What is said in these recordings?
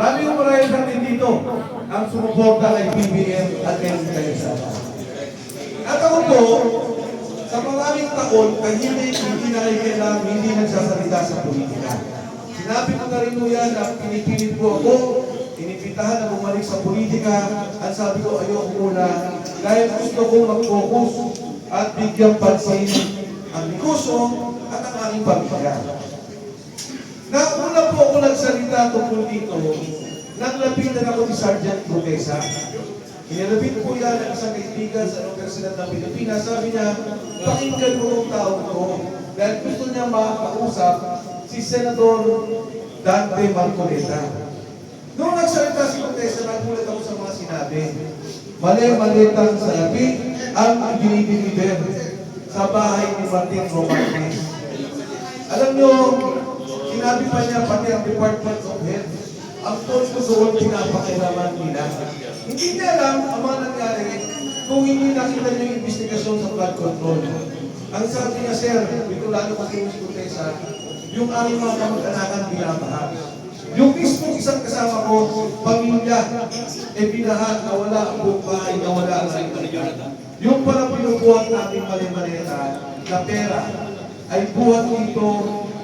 maraming natin dito ang sumuporta kay BBM at kay Kalisa. At ako po, sa maraming taon, hindi nakikailangan, hindi nagsasalita sa politika. Sinabi ko na rin mo yan na pinipilit po ako, inipitahan na bumalik sa politika, at sabi ko ayoko muna, dahil gusto kong mag-focus at bigyan pansin ang negosyo at ang aking pamilya. Nauna po ako nagsalita tungkol dito, naglapitan ako ni Sergeant Brutesa. Inilapit po yan ang isang kaibigan sa Universidad ng Pilipinas. Sabi niya, pakinggan mo ang tao ko dahil gusto niya makakausap si Senador Dante Marcoleta. Noong nagsalita si Brutesa, nagulat ako sa mga sinabi. Mali-malitang salapi ang dinideliver sa bahay ni Martin Romantes. Alam niyo, sinabi pa niya pati ang Department of Health, ang tolko doon pinapakailaman nila. Hindi niya alam ang mga nangyari kung hindi nakita niyo yung investigasyon sa flood control. Ang sabi niya, sir, dito lalo kasi yung Brutesa, yung aming mga kamag-anakan binabaha. Yung mismo isang kasama ko, pamilya, binaha na wala ang buong bahay, na wala ang sanitaryada. Yung parang pinubuhat natin mali-maleta na pera ay buhat dito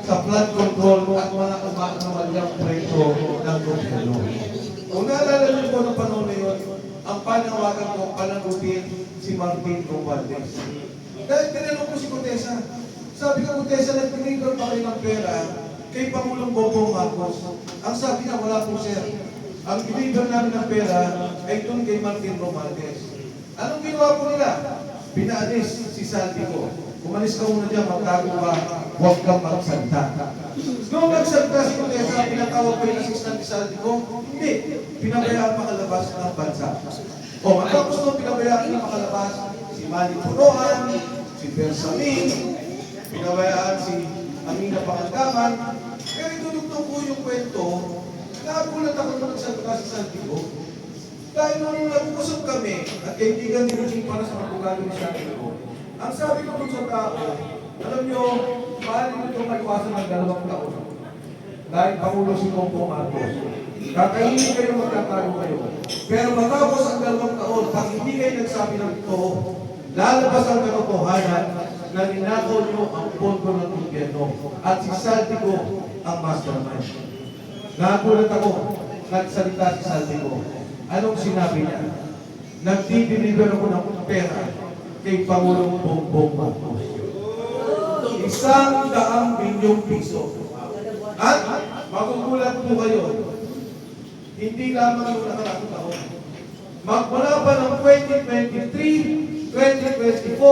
sa flood control at mga umaanumalyang proyekto ng gobyerno. Kung naalala niyo po ng panahon na yun, ang panawagan ko, panagutin si Martin Romualdez. Dahil tinanong ko si Brutesa, sabi ko, Brutesa, nag-deliver pa kayo ng pera kay Pangulong Bongbong Marcos. Ang sabi niya, wala po sir. Ang deliver namin ng pera ay doon kay Martin Romualdez. Anong ginawa po nila? Pinaalis si Saldico. Umalis ka muna dyan, magtago ka, huwag kang magsalita. Noong nagsalita si Brutesa, pinatawag ko yung assistant ni Saldico, hindi, pinabayaan makalabas ng bansa. O matapos nung pinabayaan na makalabas, si Manny Puroan, si Bersamin, pinabayaan si Amina Pangandaman, pero itudugtong ko yung kwento, nagulat ako nung nagsalita si Saldico. Dahil nung nag-usap kami, at kaibigan din para sa pagkagano ni Saldico, ang sabi ko dun sa tao, alam nyo, mahalin nyo itong maiwasan ng 2 taon. Dahil Pangulo si Bongbong Marcos. Kakainin kayo, magkatago kayo. Pero matapos ang 2 taon, pag hindi kayo nagsabi ng ito, lalabas ang katotohanan na ninakaw nyo ang pondo ng gobyerno. At si Saldico ang mastermind. Nagulat ako, nagsalita si Saldico. Anong sinabi niya? Nagdi-deliver ako ng pera kay Pangulong Bongbong Marcos. 100 milyong piso. At magugulat po kayo, hindi lamang yung nakaraang taon. Magmula pa ng 2023, 2024,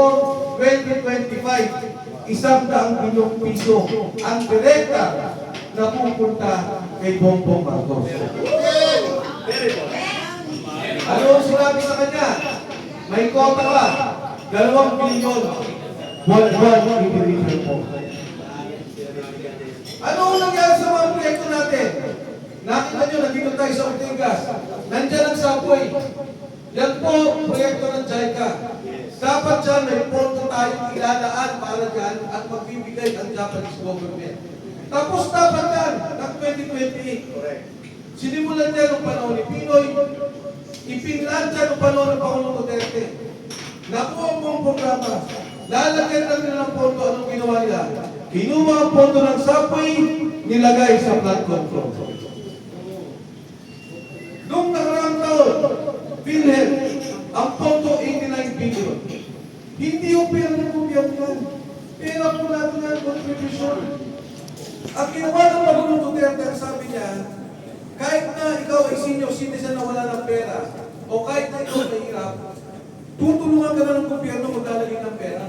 2025, 100 milyong piso ang direkta na pupunta kay Bongbong Marcos. Ano ang sinabi sa kanya? May kota ka. 2 bilyon. Buwan-buwan i-deliver po. Ano ang nangyari sa mga proyekto natin? Nakita nyo, nandito tayo sa Ortigas. Nandiyan ang subway. Yan po, proyekto ng JICA. Dapat dyan may pondo tayong ilalaan para dyan at magbibigay ang Japanese government. Tapos dapat yan, ng 2028. Sinimulan niya ng panahon ni Pinoy, ipinlansya ng panahon ng Pangulong Duterte. Nakuha ang buong programa. Lalagyan lang nila ng pondo. Anong ginawa nila? Kinuha ang pondo ng subway, nilagay sa flood control. Noong nakaraang taon, PhilHealth, ang pondo 89 billion. Hindi yung pera ng gobyerno yan. Pera po natin yan, contribution. Ang ginawa ng Pangulong Duterte, ang sabi niya, kahit na ikaw ay senior citizen na wala ng pera, o kahit na ikaw mahirap, tutulungan ka na ng gobyerno maglalagay ng pera.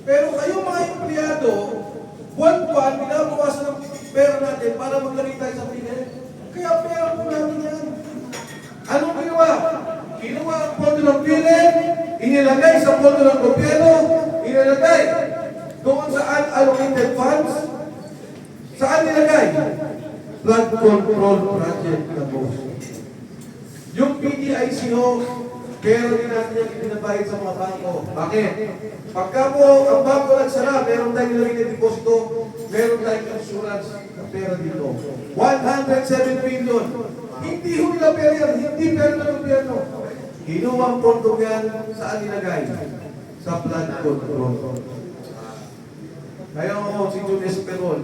Pero kayong mga empleyado, buwan-buwan, binabawasan ng pera natin para maglagay tayo sa PhilHealth. Kaya pera po natin yan. Anong ginawa? Ginawa ang pondo ng PhilHealth, inilagay sa pondo ng gobyerno, inilagay doon sa unallocated funds. Saan nilagay? Flood control project na po. Yung PDICO, pero din natin yung ibinabayad sa mga bangko. Bakit? Pagka po ang bangko nagsara, meron tayong nilagay na deposito, meron tayong insurance na pera dito. 107 billion. Hindi ho nila pera yan, hindi pera ng gobyerno. Kinuha ang pondo yan, saan nilagay? Sa flood control. Kaya ako, si Jun Esperon.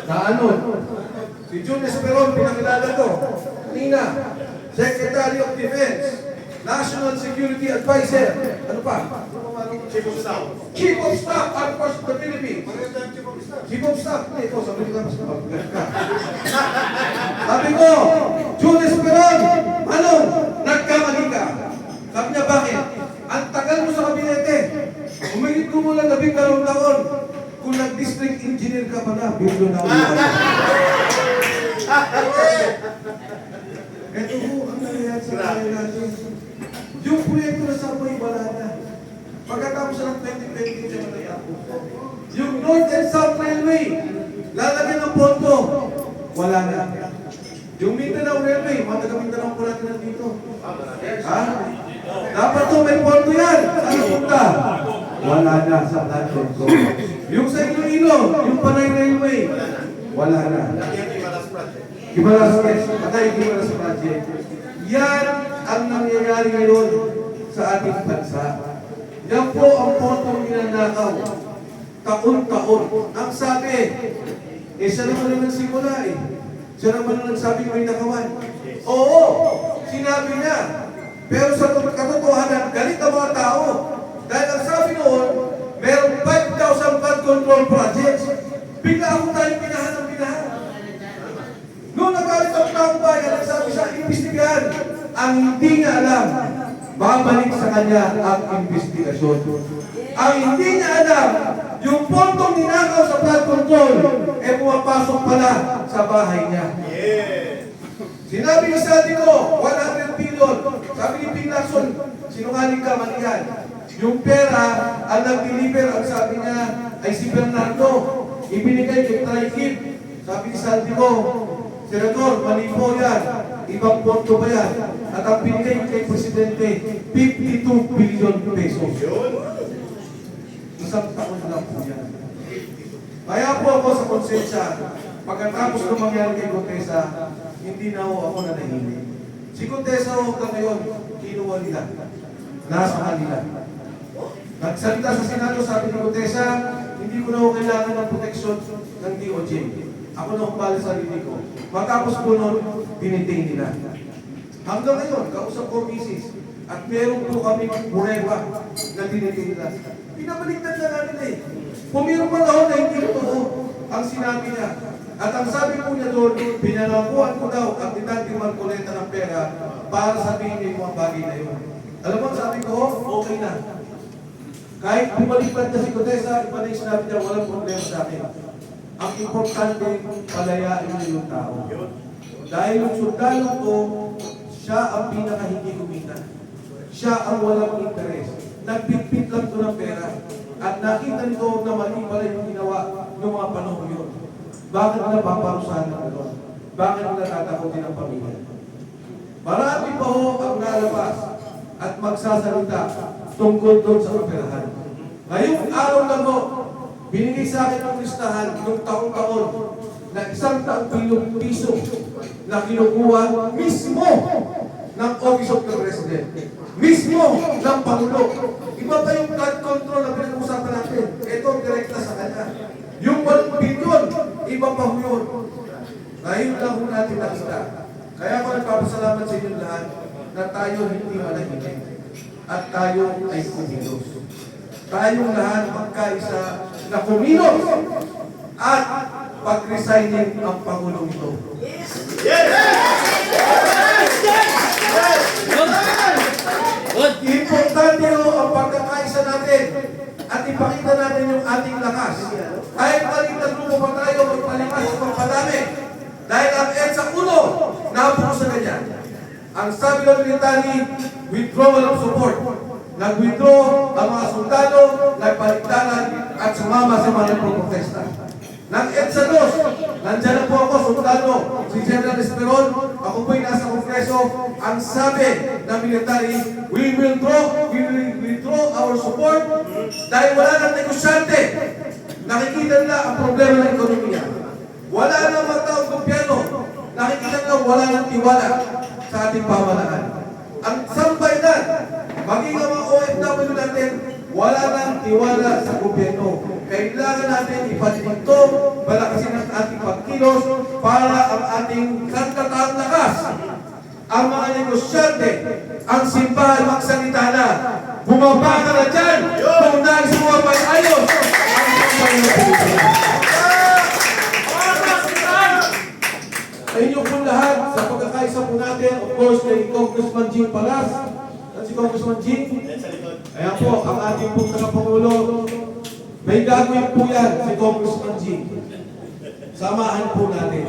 Naanon. Si Jun Esperon, pinakilala ko. Kanina, Secretary of Defense, National Security Advisor. Ano pa? Chief of Staff. Chief of Staff, Armed Forces of the Philippines. Chief of Staff. Chief of Staff. Hindi, ito, sabi ko mas sabi ko, Jun Esperon, ano? Nagkamali ka. Sabi niya, bakit? Ang tagal mo sa kabinete. Umigit ko mo lang 12 taon. Kung nag-district engineer ka pala, biglo na ako. Ito po ang nangyayari sa kaya natin. Yung proyekto na sa may wala na. Pagkatapos ng 2020 siya matatapos. Yung North and South Railway, lalagyan ng pondo, wala na. Yung Mindanao Railway, mga taga-Mindanao po natin nandito. Ha? Dapat to may pondo yan. Saan punta? Wala na sa platform ko. Yung sa Iloilo, yung Panay Railway, wala na. Gibalas patay Gibalas Project. Yan ang nangyayari ngayon sa ating bansa. Yan po ang potong ninanakaw. Taon-taon. Ang sabi, siya naman ang nagsimula eh. Siya naman ang nagsabi may nakawan. Oo, sinabi niya. Pero sa katotohanan, galit ang mga tao. Dahil ang sabi noon, merong 5,000 flood control projects. Bigla ako tayo pinahan ng pinahan. Noong nagalit ang taong bayan, nagsabi siya, imbestigahan. Ang hindi niya alam, babalik sa kanya ang investigasyon. Ang hindi niya alam, yung pondong ninakaw sa flood control, pumapasok pala sa bahay niya. Sinabi ni Sandy ko, 100 billion. Sabi ni Ping Lacson, sinungaling ka, mali yan. Yung pera, ang nag-deliver, ang sabi niya, ay si Bernardo. Ibinigay kay Trikip. Sabi ni Sandy ko, Senador, mali po yan. Ibang pondo ba yan? At ang binigay kay Presidente, 52 billion pesos. Isang taon lang po yan. Kaya po ako sa konsensya, pagkatapos ng mangyari kay Contessa, hindi na ako nanahimik. Si Contessa hanggang ngayon, kinuha nila. Nasa kanila. Nagsalita sa Senado, sabi ni Contessa, hindi ko na ako kailangan ng proteksyon ng DOJ. Ako na umpala sa sarili ko. Matapos po noon, binitain nila. Hanggang ngayon, kausap ko misis, at meron po kami prueba na binitain nila. Pinabaliktad na namin eh. Pumirma na ako na hindi totoo ang sinabi niya. At ang sabi po niya doon, pinanakuhan ko daw ang Titante Marcoleta ng pera para sabihin niya yung mga bagay na yun. Alam mo, sabi ko, okay na. Kahit bumaliktad na si Contessa, iba na yung sinabi niya, walang problema sa akin. Ang importante, palayain niyo yung tao. Dahil yung sundalo ko, siya ang pinaka hindi kumita. Siya ang walang interes. Nagpitpit lang ko ng pera. At nakita nito na mali pala yung ginawa ng mga panahon yun. Bakit na paparusahan ng gano'n? Bakit na tatakotin ang pamilya? Marami pa ho ang lalabas at magsasalita tungkol doon sa operahan. Ngayong araw lang ho, binigay sa akin ang listahan ng taong-taon na 100 piso na kinukuha mismo ng Office of the President. Mismo ng Pangulo. Iba pa yung flood control na pinag-usapan natin. Ito, direkta sa kanya. Yung 1 billion, iba pa ho yun. Ngayon lang ho natin nakita. Kaya ako nagpapasalamat sa inyo lahat na tayo hindi manahimik. At tayo ay kumilos. Tayong lahat magkaisa na kumilos at pag-resignin ang Pangulong ito. Importante ho ang pagkakaisa natin at ipakita natin yung ating lakas. Kahit malitan mo pa tayo, magpalimas at magpadami. Dahil ang EDSA ulo, napuno sa ganyan. Ang sabi ng military, withdrawal of support. Nag-withdraw ang mga sundalo, nagbaliktaran at sumama sa mga nagpo-protesta. Nang EDSA 2, nandyan na po ako, sundalo, si General Esperon, ako po'y nasa Kongreso. Kongreso, ang sabi ng military, we will withdraw our support dahil wala nang negosyante. Nakikita nila ang problema ng ekonomiya. Wala nang mga taong gobyerno. Nakikita nila wala nang tiwala sa ating pamahalaan. Ang sambayanan, maging ang mga OFW natin, wala nang tiwala sa gobyerno. Kailangan natin ipatito, balakasin ang ating pagkilos para ang ating kantataang lakas. Ang mga negosyante, ang simbahan magsalita na. Bumaba ka na dyan! Kung nais mo may ayos! Ang simbahan ng Pilipinas. Sa inyo po lahat, sa pagkakaisa po natin, of course, kay Congressman Jing Palas. At si Congressman Jing, ayan po, ang ating pong tagapangulo. May gagawin po yan, si Congressman Jing. Samahan po natin.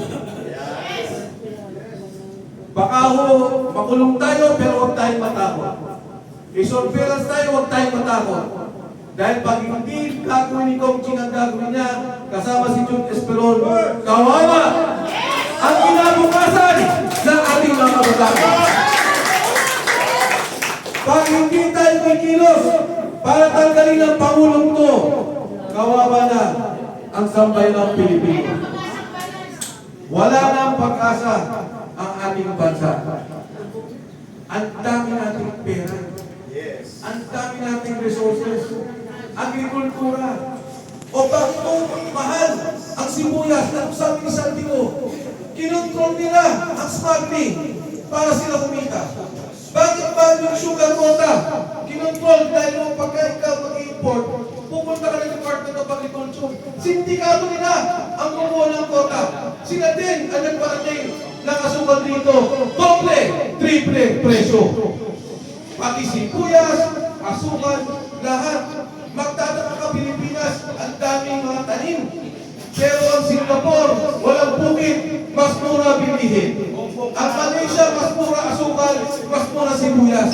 Baka ho, makulong tayo, pero huwag tayong matakot. I-surveillance tayo, huwag tayong matakot. Dahil pag hindi gagawin ni Kong Jing ang gagawin niya, kasama si Jun Esperon, kawawa ang kinabukasan ng ating mga kabataan. Pag hindi tayo kikilos para tanggalin ang Pangulong to, kawawa na ang sambayan ng Pilipino. Wala na ang pag-asa ang ating bansa. Ang dami nating pera. Ang dami nating resources. Agrikultura. O bakit mahal ang sibuyas na sabi ni Saldico? Kinontrol nila ang smuggling para sila kumita. Bakit ba yung sugar quota? Kinontrol dahil nung pagka ikaw mag-import, pupunta ka ng Department of Agriculture. Sindikato nila ang kumuha ng quota. Sila din ang nagparating ng asukal dito. Doble, triple presyo. Pati sibuyas, asukal, lahat. Magtataka ka Pilipinas, ang daming mga tanim. Pero ang Singapore, walang bukid, mas mura bilihin. Ang Malaysia, mas mura asukal, mas mura sibuyas.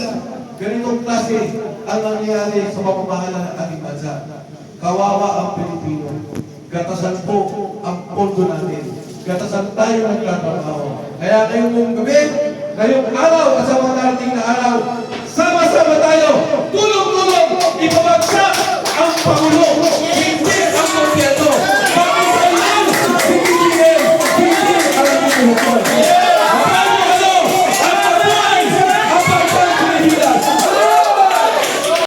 Ganitong klase ang nangyayari sa pamamahala ng ating bansa. Kawawa ang Pilipino. Gatasan po ang pondo natin. Gatasan tayo ng katrabaho. Kaya ngayong gabi, ngayong araw, at sa mga